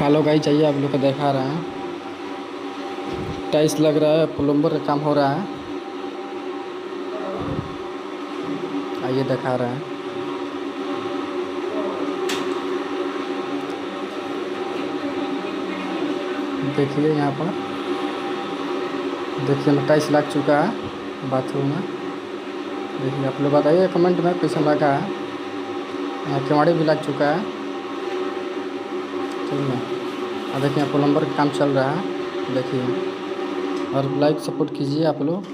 Hello guys, चाहिए आप लोग को दिखा रहे हैं। टाइल्स लग रहा है, प्लम्बर का काम हो रहा है। आइए दिखा रहे हैं। देखिए यहाँ पर, देखिए मैं टाइल्स लग चुका है बाथरूम में। देखिए आप लोग बताइए कमेंट में कैसा लगा है। यहाँ केवाड़ी भी लग चुका है, ठीक है। और देखिए प्लम्बर का काम चल रहा है, देखिए। और लाइक सपोर्ट कीजिए आप लोग।